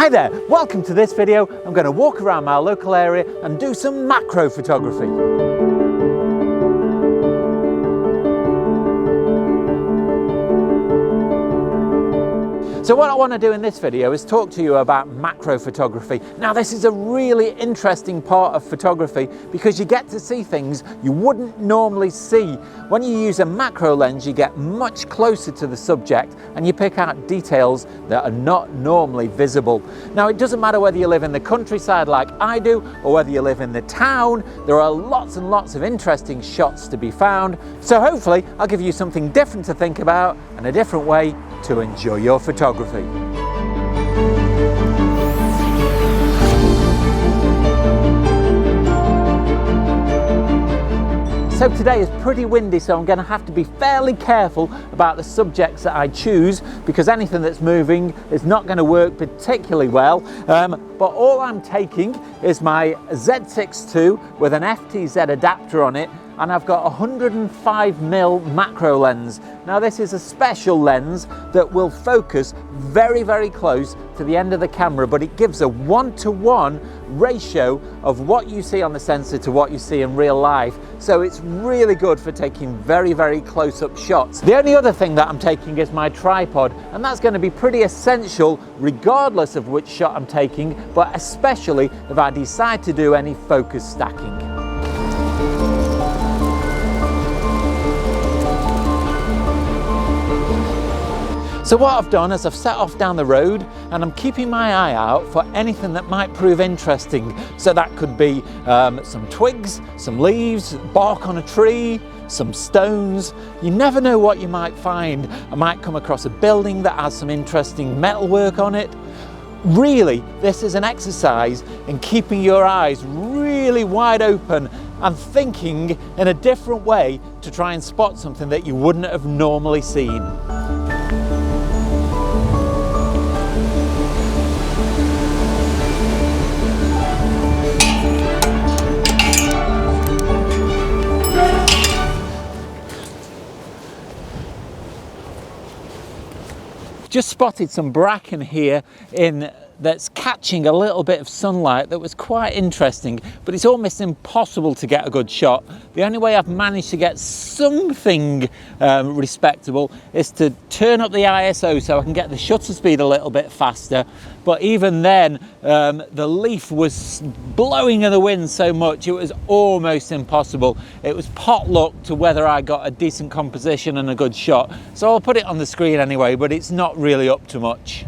Hi there, welcome to this video. I'm going to walk around my local area and do some macro photography. So what I want to do in this video is talk to you about macro photography. Now this is a really interesting part of photography because you get to see things you wouldn't normally see. When you use a macro lens, you get much closer to the subject and you pick out details that are not normally visible. Now it doesn't matter whether you live in the countryside like I do or whether you live in the town, there are lots and lots of interesting shots to be found. So hopefully I'll give you something different to think about and a different way to enjoy your photography. So today is pretty windy, so I'm going to have to be fairly careful about the subjects that I choose because anything that's moving is not going to work particularly well. But all I'm taking is my Z6ii with an FTZ adapter on it, and I've got a 105mm macro lens. Now this is a special lens that will focus very, very close to the end of the camera, but it gives a 1:1 ratio of what you see on the sensor to what you see in real life. So it's really good for taking very, very close-up shots. The only other thing that I'm taking is my tripod, and that's going to be pretty essential regardless of which shot I'm taking, but especially if I decide to do any focus stacking. So what I've done is I've set off down the road and I'm keeping my eye out for anything that might prove interesting. So that could be some twigs, some leaves, bark on a tree, some stones. You never know what you might find. I might come across a building that has some interesting metalwork on it. Really, this is an exercise in keeping your eyes really wide open and thinking in a different way to try and spot something that you wouldn't have normally seen. Just spotted some bracken here that's catching a little bit of sunlight that was quite interesting, but it's almost impossible to get a good shot. The only way I've managed to get something respectable is to turn up the ISO so I can get the shutter speed a little bit faster. But even then, the leaf was blowing in the wind so much it was almost impossible. It was pot luck to whether I got a decent composition and a good shot. So I'll put it on the screen anyway, but it's not really up to much.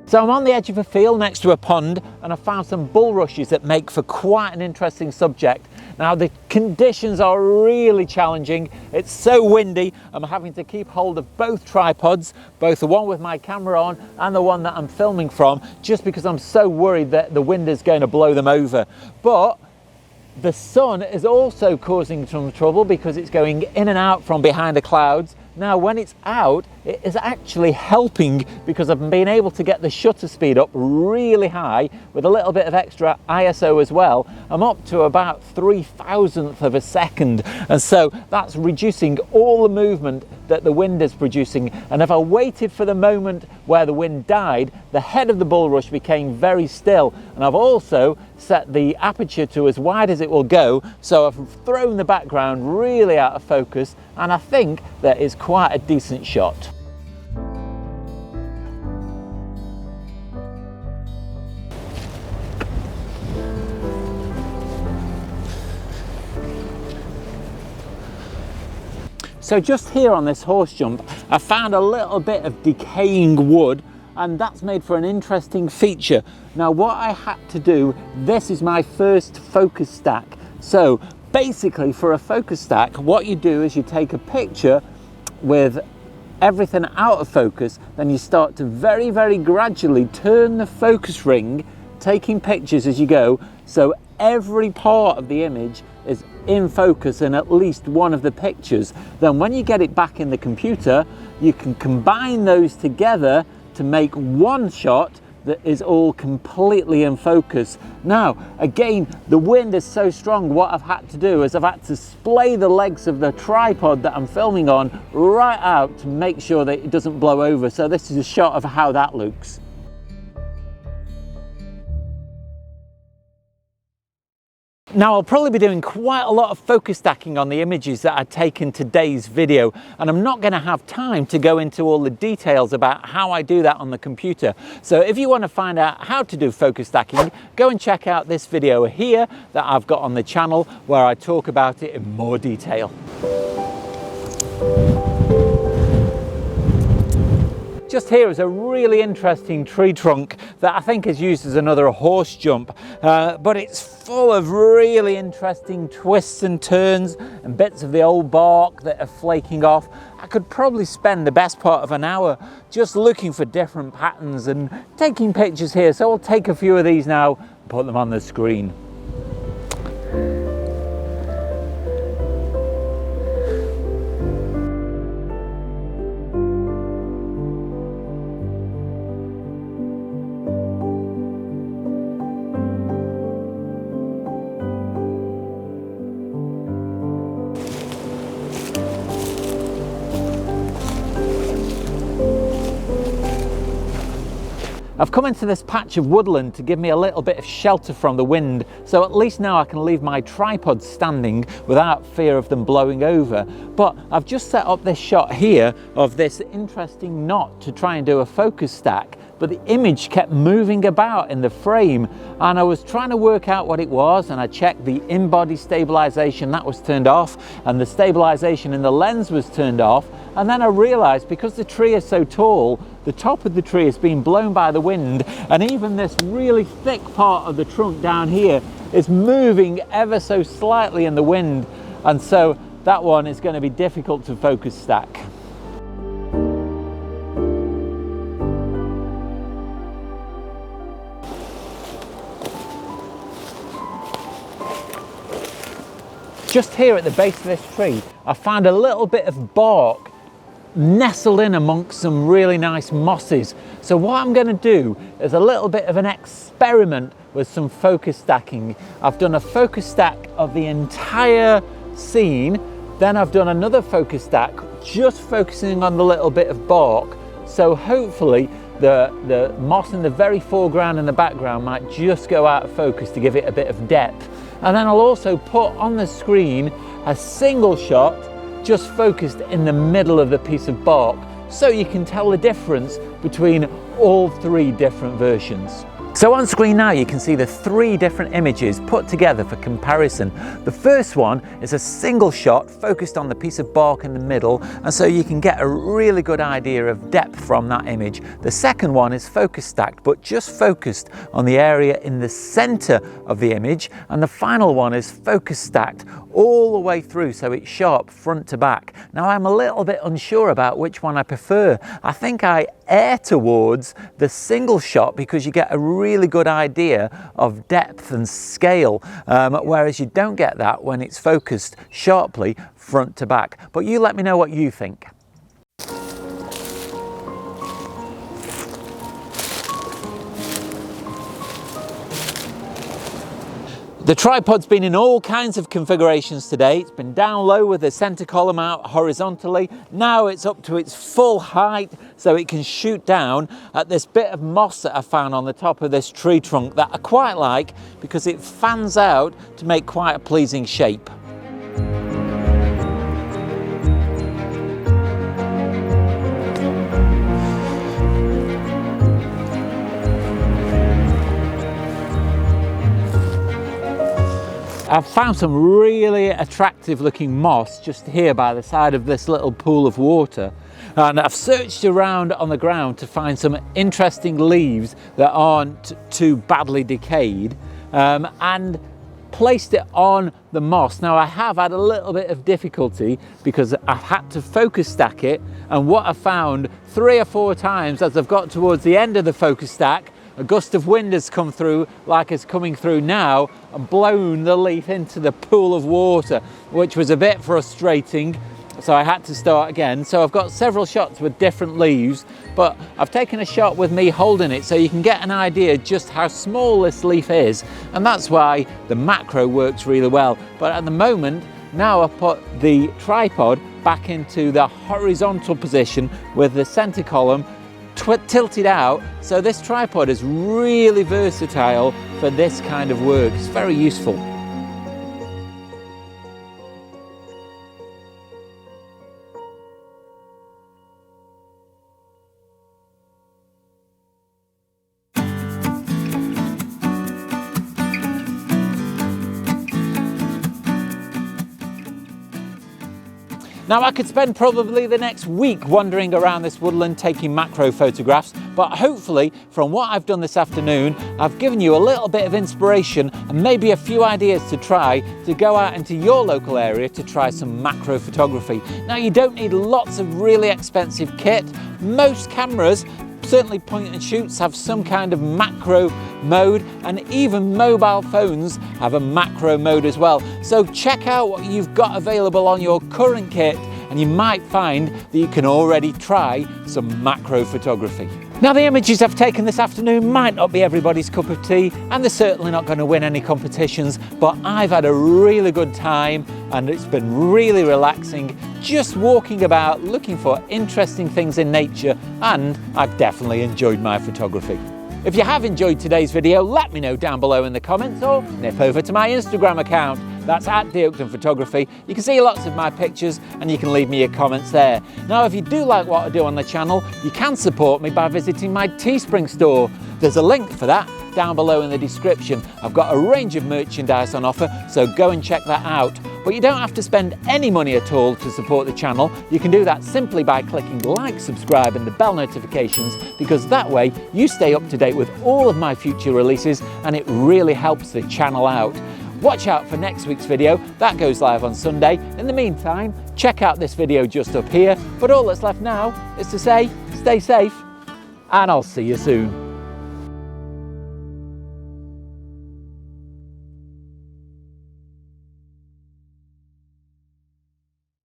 So I'm on the edge of a field next to a pond and I found some bulrushes that make for quite an interesting subject. Now the conditions are really challenging. It's so windy, I'm having to keep hold of both tripods, both the one with my camera on and the one that I'm filming from, just because I'm so worried that the wind is going to blow them over. But the sun is also causing some trouble because it's going in and out from behind the clouds. Now when it's out, it is actually helping because I've been able to get the shutter speed up really high with a little bit of extra ISO as well. I'm up to about 3,000th of a second, and so that's reducing all the movement that the wind is producing. And if I waited for the moment where the wind died, the head of the bulrush became very still, and I've also set the aperture to as wide as it will go, so I've thrown the background really out of focus, and I think that is quite a decent shot. So just here on this horse jump, I found a little bit of decaying wood, and that's made for an interesting feature. Now what I had to do, this is my first focus stack. So basically for a focus stack, what you do is you take a picture with everything out of focus, then you start to very, very gradually turn the focus ring, taking pictures as you go, so every part of the image is in focus in at least one of the pictures. Then when you get it back in the computer, you can combine those together to make one shot that is all completely in focus. Now, again, the wind is so strong, what I've had to do is I've had to splay the legs of the tripod that I'm filming on right out to make sure that it doesn't blow over. So this is a shot of how that looks. Now, I'll probably be doing quite a lot of focus stacking on the images that I take in today's video, and I'm not going to have time to go into all the details about how I do that on the computer. So if you want to find out how to do focus stacking, go and check out this video here that I've got on the channel where I talk about it in more detail. Just here is a really interesting tree trunk that I think is used as another horse jump, but it's full of really interesting twists and turns and bits of the old bark that are flaking off. I could probably spend the best part of an hour just looking for different patterns and taking pictures here, so I'll take a few of these now and put them on the screen. I've come into this patch of woodland to give me a little bit of shelter from the wind, so at least now I can leave my tripod standing without fear of them blowing over. But I've just set up this shot here of this interesting knot to try and do a focus stack, but the image kept moving about in the frame, and I was trying to work out what it was, and I checked the in-body stabilization, that was turned off, and the stabilization in the lens was turned off, and then I realized because the tree is so tall, the top of the tree is being blown by the wind, and even this really thick part of the trunk down here is moving ever so slightly in the wind, and so that one is going to be difficult to focus stack. Just here at the base of this tree, I found a little bit of bark nestled in amongst some really nice mosses. So what I'm going to do is a little bit of an experiment with some focus stacking. I've done a focus stack of the entire scene, then I've done another focus stack just focusing on the little bit of bark. So hopefully the moss in the very foreground and the background might just go out of focus to give it a bit of depth. And then I'll also put on the screen a single shot just focused in the middle of the piece of bark, so you can tell the difference between all three different versions. So on screen now you can see the three different images put together for comparison. The first one is a single shot focused on the piece of bark in the middle, and so you can get a really good idea of depth from that image. The second one is focus stacked but just focused on the area in the center of the image, and the final one is focus stacked all the way through so it's sharp front to back. Now I'm a little bit unsure about which one I prefer. I think I err towards the single shot because you get a really good idea of depth and scale, whereas you don't get that when it's focused sharply front to back. But you let me know what you think. The tripod's been in all kinds of configurations today. It's been down low with the center column out horizontally. Now it's up to its full height so it can shoot down at this bit of moss that I found on the top of this tree trunk that I quite like because it fans out to make quite a pleasing shape. I've found some really attractive looking moss just here by the side of this little pool of water, and I've searched around on the ground to find some interesting leaves that aren't too badly decayed, and placed it on the moss. Now I have had a little bit of difficulty because I've had to focus stack it, and what I found 3 or 4 times as I've got towards the end of the focus stack, a gust of wind has come through, like it's coming through now, and blown the leaf into the pool of water, which was a bit frustrating. so I had to start again. So I've got several shots with different leaves, but I've taken a shot with me holding it so you can get an idea just how small this leaf is, and that's why the macro works really well. But at the moment, now I've put the tripod back into the horizontal position with the center column tilted out, so this tripod is really versatile for this kind of work. It's very useful. Now I could spend probably the next week wandering around this woodland taking macro photographs, but hopefully from what I've done this afternoon, I've given you a little bit of inspiration and maybe a few ideas to try to go out into your local area to try some macro photography. Now you don't need lots of really expensive kit. Most cameras, certainly point and shoots, have some kind of macro mode, and even mobile phones have a macro mode as well. So check out what you've got available on your current kit and you might find that you can already try some macro photography. Now the images I've taken this afternoon might not be everybody's cup of tea, and they're certainly not going to win any competitions, but I've had a really good time and it's been really relaxing just walking about looking for interesting things in nature, and I've definitely enjoyed my photography. If you have enjoyed today's video, let me know down below in the comments, or nip over to my Instagram account. That's at Oakden Photography. You can see lots of my pictures and you can leave me your comments there. Now, if you do like what I do on the channel, you can support me by visiting my Teespring store. There's a link for that down below in the description. I've got a range of merchandise on offer, so go and check that out. But you don't have to spend any money at all to support the channel. You can do that simply by clicking like, subscribe and the bell notifications, because that way you stay up to date with all of my future releases and it really helps the channel out. Watch out for next week's video, that goes live on Sunday. In the meantime, check out this video just up here, but all that's left now is to say, stay safe, and I'll see you soon.